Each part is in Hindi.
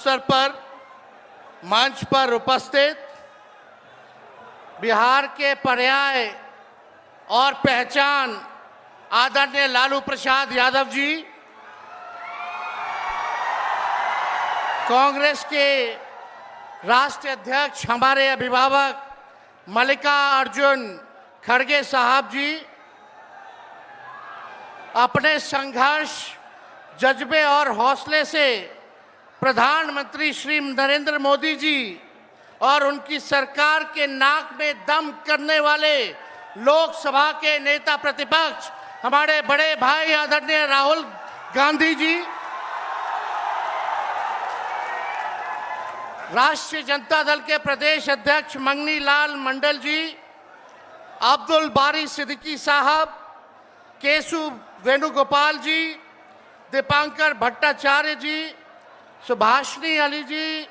अवसर पर मंच पर उपस्थित बिहार के पर्याय और पहचान आदरणीय लालू प्रसाद यादव जी, कांग्रेस के राष्ट्रीय अध्यक्ष हमारे अभिभावक मल्लिकार्जुन खड़गे साहब जी, अपने संघर्ष, जज्बे और हौसले से प्रधानमंत्री श्री नरेंद्र मोदी जी और उनकी सरकार के नाक में दम करने वाले लोकसभा के नेता प्रतिपक्ष हमारे बड़े भाई आदरणीय राहुल गांधी जी, राष्ट्रीय जनता दल के प्रदेश अध्यक्ष मंगनी लाल मंडल जी, अब्दुल बारी सिद्दीकी साहब, केशु वेणुगोपाल जी, दीपांकर भट्टाचार्य जी, सुभाषिनी अली जी,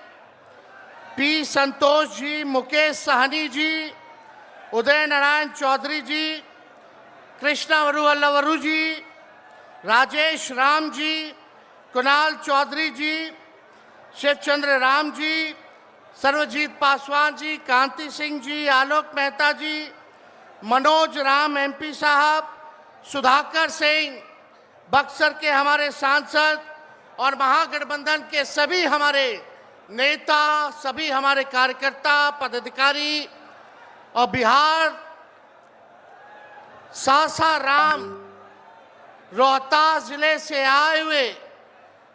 पी संतोष जी, मुकेश सहनी जी, उदय नारायण चौधरी जी, कृष्णा वरुवल्लवरू जी, राजेश राम जी, कुणाल चौधरी जी, शिवचंद्र राम जी, सर्वजीत पासवान जी, कांति सिंह जी, आलोक मेहता जी, मनोज राम एमपी साहब, सुधाकर सिंह, बक्सर के हमारे सांसद और महागठबंधन के सभी हमारे नेता, सभी हमारे कार्यकर्ता, पदाधिकारी और बिहार सासाराम रोहतास जिले से आए हुए,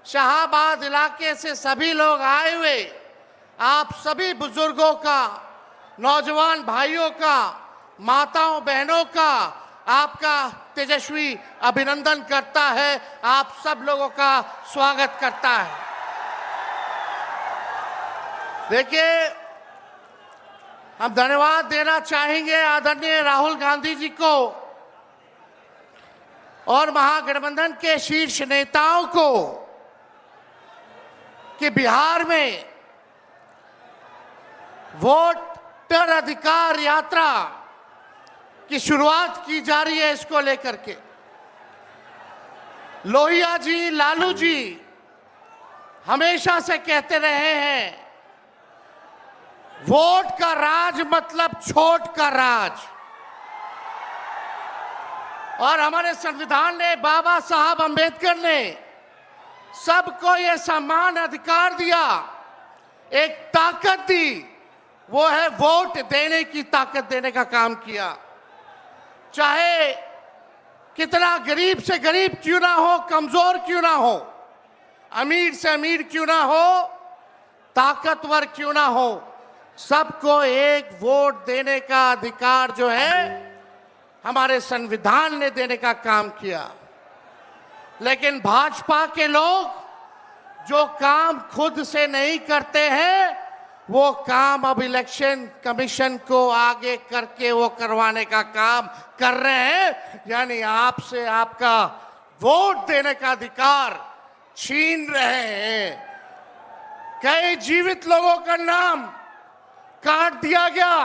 शाहाबाद इलाके से सभी लोग आए हुए, आप सभी बुजुर्गों का, नौजवान भाइयों का, माताओं बहनों का आपका तेजस्वी अभिनंदन करता है, आप सब लोगों का स्वागत करता है। देखिए, हम धन्यवाद देना चाहेंगे आदरणीय राहुल गांधी जी को और महागठबंधन के शीर्ष नेताओं को कि बिहार में वोटर अधिकार यात्रा की शुरुआत की जा रही है। इसको लेकर के लोहिया जी, लालू जी हमेशा से कहते रहे हैं, वोट का राज मतलब छोट का राज। और हमारे संविधान ने, बाबा साहब अंबेडकर ने सबको ये समान अधिकार दिया, एक ताकत दी, वो है वोट देने की ताकत देने का काम किया। चाहे कितना गरीब से गरीब क्यों ना हो, कमजोर क्यों ना हो, अमीर से अमीर क्यों ना हो, ताकतवर क्यों ना हो, सबको एक वोट देने का अधिकार जो है हमारे संविधान ने देने का काम किया। लेकिन भाजपा के लोग जो काम खुद से नहीं करते हैं, वो काम अब इलेक्शन कमीशन को आगे करके वो करवाने का काम कर रहे हैं, यानी आपसे आपका वोट देने का अधिकार छीन रहे हैं। कई जीवित लोगों का नाम काट दिया गया,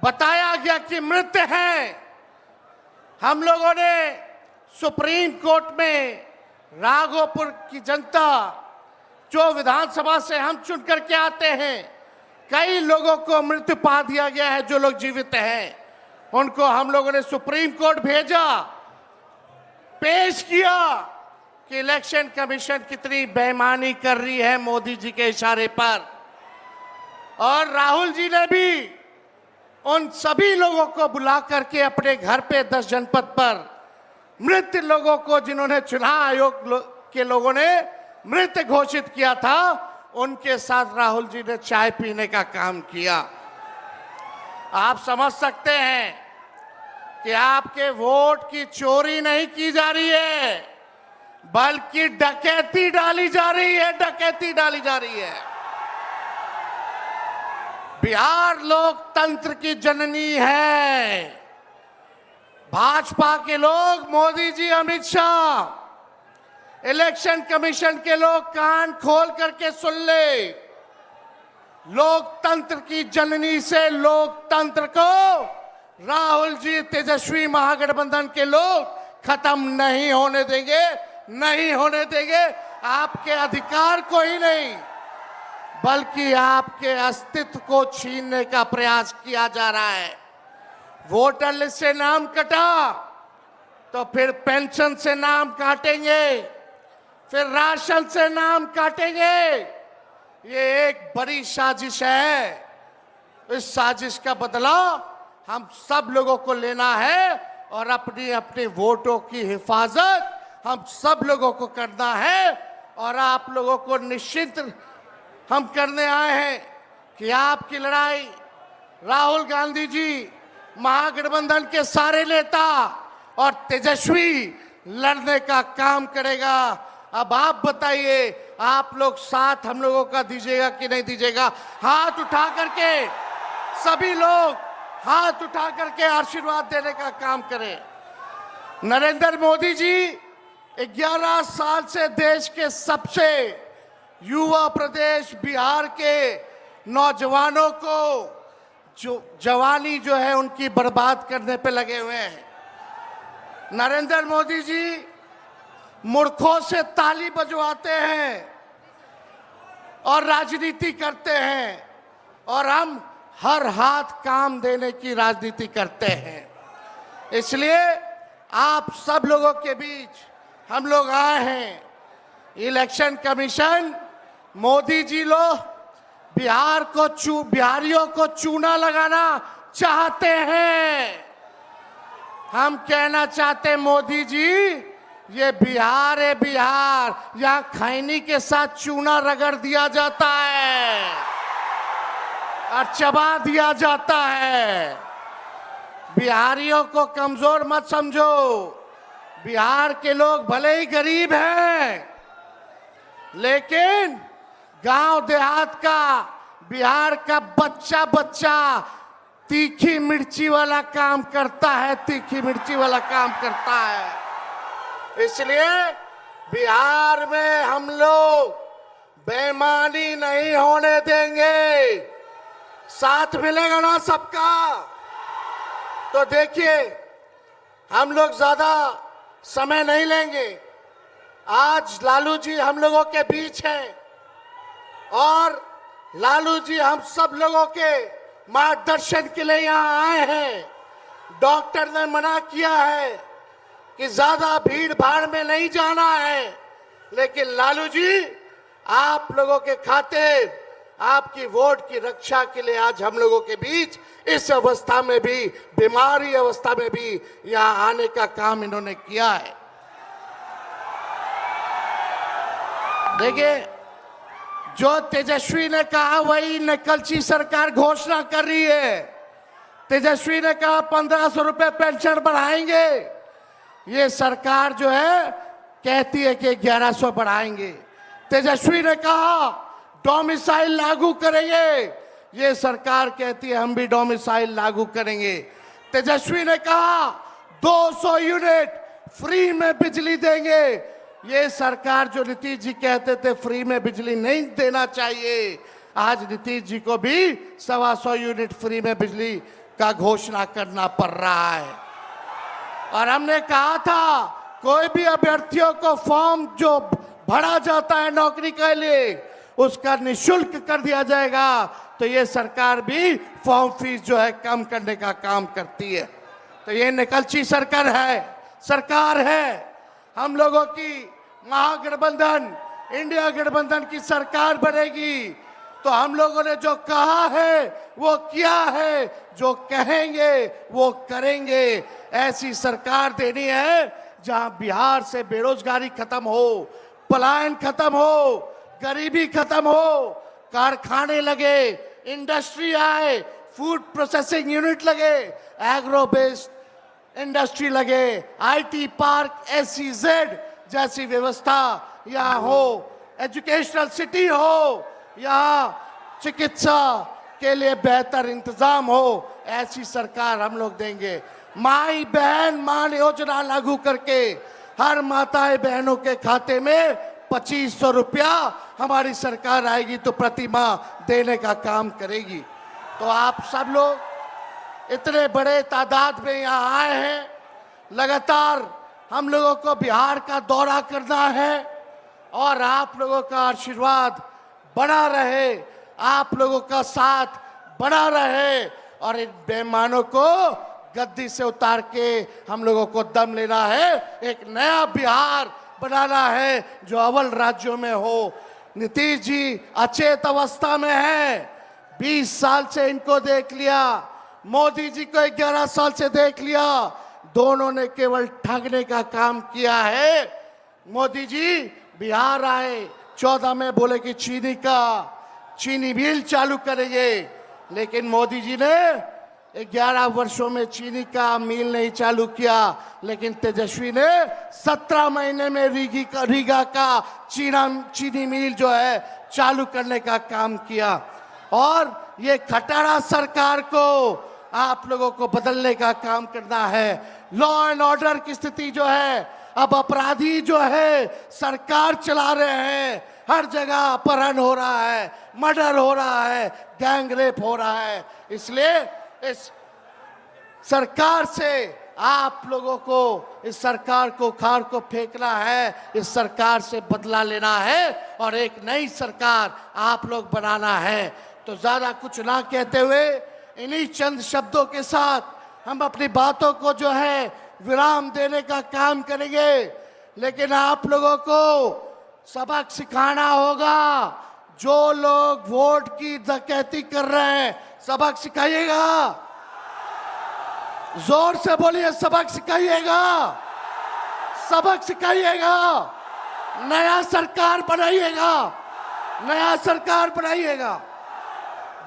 बताया गया कि मृत हैं। हम लोगों ने सुप्रीम कोर्ट में राघोपुर की जनता, जो विधानसभा से हम चुन करके आते हैं, कई लोगों को मृत्यु पा दिया गया है। जो लोग जीवित हैं उनको हम लोगों ने सुप्रीम कोर्ट भेजा, पेश किया कि इलेक्शन कमीशन कितनी बेईमानी कर रही है मोदी जी के इशारे पर। और राहुल जी ने भी उन सभी लोगों को बुला करके अपने घर पे 10 जनपद पर मृत लोगों को, जिन्होंने चुनाव आयोग के लोगों ने मृत घोषित किया था, उनके साथ राहुल जी ने चाय पीने का काम किया। आप समझ सकते हैं कि आपके वोट की चोरी नहीं की जा रही है, बल्कि डकैती डाली जा रही है, डकैती डाली जा रही है। बिहार लोकतंत्र की जननी है। भाजपा के लोग, मोदी जी, अमित शाह, इलेक्शन कमीशन के लोग कान खोल करके सुन ले, लोकतंत्र की जननी से लोकतंत्र को राहुल जी, तेजस्वी महागठबंधन के लोग खत्म नहीं होने देंगे, नहीं होने देंगे। आपके अधिकार को ही नहीं बल्कि आपके अस्तित्व को छीनने का प्रयास किया जा रहा है। वोटर लिस्ट से नाम कटा तो फिर पेंशन से नाम काटेंगे, फिर राशन से नाम काटेंगे। ये एक बड़ी साजिश है। इस साजिश का बदला हम सब लोगों को लेना है और अपनी अपने वोटों की हिफाजत हम सब लोगों को करना है। और आप लोगों को निश्चित हम करने आए हैं कि आपकी लड़ाई राहुल गांधी जी, महागठबंधन के सारे नेता और तेजस्वी लड़ने का काम करेगा। अब आप बताइए, आप लोग साथ हम लोगों का दीजिएगा कि नहीं दीजिएगा? हाथ उठा करके सभी लोग हाथ उठा करके आशीर्वाद देने का काम करें। नरेंद्र मोदी जी 11 साल से देश के सबसे युवा प्रदेश बिहार के नौजवानों को जो जवानी जो है उनकी बर्बाद करने पे लगे हुए हैं। नरेंद्र मोदी जी मूर्खों से ताली बजवाते हैं और राजनीति करते हैं और हम हर हाथ काम देने की राजनीति करते हैं। इसलिए आप सब लोगों के बीच हम लोग आए हैं। इलेक्शन कमीशन मोदी जी लोग बिहारियों को चूना लगाना चाहते हैं। हम कहना चाहते हैं, मोदी जी ये बिहार है, बिहार यहाँ खैनी के साथ चूना रगड़ दिया जाता है और चबा दिया जाता है। बिहारियों को कमजोर मत समझो। बिहार के लोग भले ही गरीब हैं लेकिन गांव देहात का बिहार का बच्चा बच्चा तीखी मिर्ची वाला काम करता है, तीखी मिर्ची वाला काम करता है। इसलिए बिहार में हम लोग बेईमानी नहीं होने देंगे। साथ मिलेगा ना सबका? तो देखिए, हम लोग ज्यादा समय नहीं लेंगे। आज लालू जी हम लोगों के बीच हैं और लालू जी हम सब लोगों के मार्गदर्शन के लिए यहाँ आए हैं। डॉक्टर ने मना किया है कि ज्यादा भीड़ भाड़ में नहीं जाना है, लेकिन लालू जी आप लोगों के खातिर, आपकी वोट की रक्षा के लिए आज हम लोगों के बीच इस अवस्था में भी, बीमारी अवस्था में भी यहाँ आने का काम इन्होंने किया है। देखिए, जो तेजस्वी ने कहा वही नकलची सरकार घोषणा कर रही है। तेजस्वी ने कहा 1500 रुपए पेंशन बढ़ाएंगे। ये सरकार जो है कहती है कि 1100 बढ़ाएंगे। तेजस्वी ने कहा डोमिसाइल लागू करेंगे। ये सरकार कहती है हम भी डोमिसाइल लागू करेंगे। तेजस्वी ने कहा 200 यूनिट फ्री में बिजली देंगे। ये सरकार, जो नीतीश जी कहते थे फ्री में बिजली नहीं देना चाहिए, आज नीतीश जी को भी 125 यूनिट फ्री में बिजली का घोषणा करना पड़ रहा है। और हमने कहा था कोई भी अभ्यर्थियों को फॉर्म जो भरा जाता है नौकरी के लिए उसका निःशुल्क कर दिया जाएगा। तो ये सरकार भी फॉर्म फीस जो है कम करने का काम करती है। तो ये निकलची सरकार है। हम लोगों की महागठबंधन, इंडिया गठबंधन की सरकार बनेगी तो हम लोगों ने जो कहा है वो किया है, जो कहेंगे वो करेंगे। ऐसी सरकार देनी है जहां बिहार से बेरोजगारी खत्म हो, पलायन खत्म हो, गरीबी खत्म हो, कारखाने लगे, इंडस्ट्री आए, फूड प्रोसेसिंग यूनिट लगे, एग्रो बेस्ड इंडस्ट्री लगे, आईटी पार्क, SEZ जैसी व्यवस्था यहाँ हो, एजुकेशनल सिटी हो, यहाँ चिकित्सा के लिए बेहतर इंतजाम हो। ऐसी सरकार हम लोग देंगे। माई बहन मान योजना लागू करके हर माताएं बहनों के खाते में 2500 रुपया हमारी सरकार आएगी तो प्रति माह देने का काम करेगी। तो आप सब लोग इतने बड़े तादाद में यहाँ आए हैं। लगातार हम लोगों को बिहार का दौरा करना है और आप लोगों का आशीर्वाद बना रहे, आप लोगों का साथ बना रहे और इन बेईमानों को गद्दी से उतार के हम लोगों को दम लेना है, एक नया बिहार बनाना है जो अव्वल राज्यों में हो। नीतीश जी अचेत अवस्था में है, 20 साल से इनको देख लिया, मोदी जी को 11 साल से देख लिया, दोनों ने केवल ठगने का काम किया है। मोदी जी बिहार आए, 14 में बोले कि चीनी मिल चालू करेंगे, लेकिन मोदी जी ने 11 वर्षों में चीनी का मिल नहीं चालू किया, लेकिन तेजस्वी ने 17 महीने में रीगा का चीनी मिल जो है चालू करने का काम किया। और ये खटारा सरकार को आप लोगों को बदलने का काम करना है। लॉ एंड ऑर्डर की स्थिति जो है, अब अपराधी जो है सरकार चला रहे हैं, हर जगह अपहरण हो रहा है, मर्डर हो रहा है, गैंग रेप हो रहा है। इसलिए इस सरकार से आप लोगों को, इस सरकार को खार को फेंकना है, इस सरकार से बदला लेना है और एक नई सरकार आप लोग बनाना है। तो ज्यादा कुछ ना कहते हुए इन्हीं चंद शब्दों के साथ हम अपनी बातों को जो है विराम देने का काम करेंगे, लेकिन आप लोगों को सबक सिखाना होगा। जो लोग वोट की डकैती कर रहे हैं, सबक सिखाइएगा, जोर से बोलिए, सबक सिखाइएगा, सबक सिखाइएगा, नया सरकार बनाइएगा, नया सरकार बनाइएगा।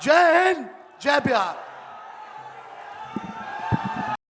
जय हिंद, जय बिहार।